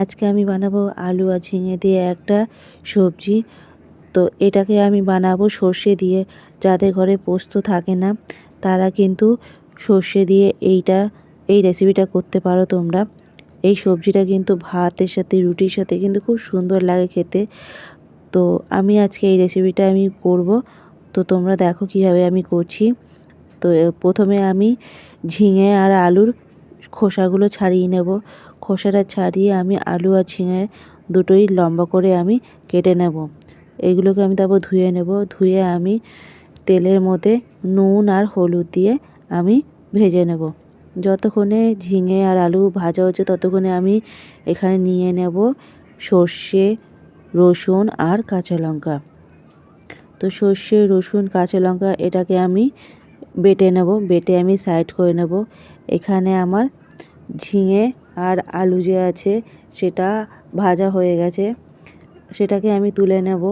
আজকে আমি বানাবো আলু আর ঝিঙে দিয়ে একটা সবজি। তো এটাকে আমি বানাবো সর্ষে দিয়ে। যাদের ঘরে পোস্ত থাকে না তারা কিন্তু সর্ষে দিয়ে এই রেসিপিটা করতে পারো তোমরা। এই সবজিটা কিন্তু ভাতের সাথে রুটির সাথে কিন্তু খুব সুন্দর লাগে খেতে। তো আমি আজকে এই রেসিপিটা আমি করব। তো তোমরা দেখো কীভাবে আমি করছি। তো প্রথমে আমি ঝিঙে আর আলুর খোসাগুলো ছাড়িয়ে নেব। খোসাটা ছাড়িয়ে আমি আলু আর ঝিঙে দুটোই লম্বা করে আমি কেটে নেব। এইগুলোকে আমি তারপর ধুয়ে নেব। ধুয়ে আমি তেলের মধ্যে নুন আর হলুদ দিয়ে আমি ভেজে নেব। যতক্ষণে ঝিঙে আর আলু ভাজা হচ্ছে ততক্ষণে আমি এখানে নিয়ে নেব সর্ষে, রসুন আর কাঁচা লঙ্কা। তো সর্ষে, রসুন, কাঁচা লঙ্কা এটাকে আমি বেটে নেব। বেটে আমি সাইড করে নেব। এখানে আমার ঝিঙে আর আলু যে আছে সেটা ভাজা হয়ে গেছে, সেটাকে আমি তুলে নেব।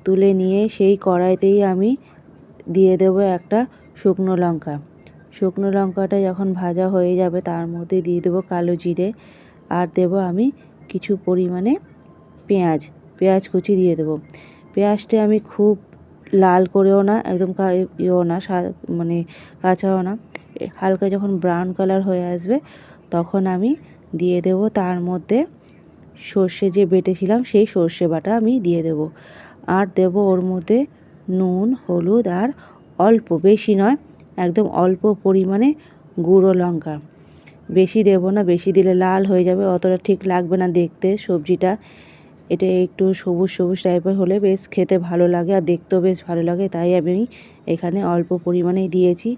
তুলে নিয়ে সেই কড়াইতেই আমি দিয়ে দেব একটা শুকনো লঙ্কা। শুকনো লঙ্কাটা যখন ভাজা হয়ে যাবে তার মধ্যে দিয়ে দেবো কালো জিরে আর দেব আমি কিছু পরিমাণে পেঁয়াজ কুচি দিয়ে দেবো। পেঁয়াজটা আমি খুব লাল করেও না, একদম না, মানে কাঁচাও না, হালকা যখন ব্রাউন কালার হয়ে আসবে তখন আমি দিয়ে দেব তার মধ্যে সর্ষে যে বেটেছিলাম সেই সর্ষে বাটা আমি দিয়ে দেব। আর দেব ওর মধ্যে নুন, হলুদ আর অল্প, বেশি নয়, একদম অল্প পরিমাণে গুঁড়ো লঙ্কা। বেশি দেব না, বেশি দিলে লাল হয়ে যাবে, অতটা ঠিক লাগবে না দেখতে সবজিটা। এটা একটু সবুজ সবুজ টাইপের হলে বেশ খেতে ভালো লাগে আর দেখতেও বেশ ভালো লাগে। তাই আমি এখানে অল্প পরিমাণেই দিয়েছি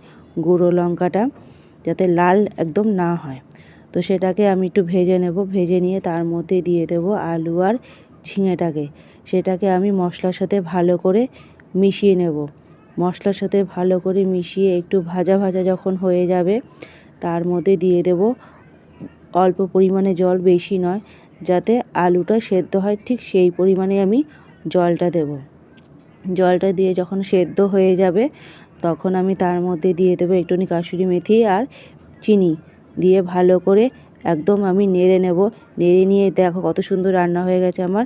গুঁড়ো লঙ্কাটা, যাতে লাল একদম না হয়। তো সেটাকে আমি একটু ভেজে নেব। ভেজে নিয়ে তার মধ্যে দিয়ে দেব আলু আর ঝিঙেটাকে। সেটাকে আমি মশলার সাথে ভালো করে মিশিয়ে নেব। মশলার সাথে ভালো করে মিশিয়ে একটু ভাজা ভাজা যখন হয়ে যাবে তার মধ্যে দিয়ে দেব অল্প পরিমাণে জল, বেশি নয়, যাতে আলুটা সেদ্ধ হয় ঠিক সেই পরিমাণে আমি জলটা দেব। জলটা দিয়ে যখন সেদ্ধ হয়ে যাবে তখন আমি তার মধ্যে দিয়ে দেবো একটুখানি কাসুরি মেথি আর চিনি দিয়ে ভালো করে একদম আমি নেড়ে নেব। নেড়ে নিয়ে দেখো কত সুন্দর রান্না হয়ে গেছে আমার।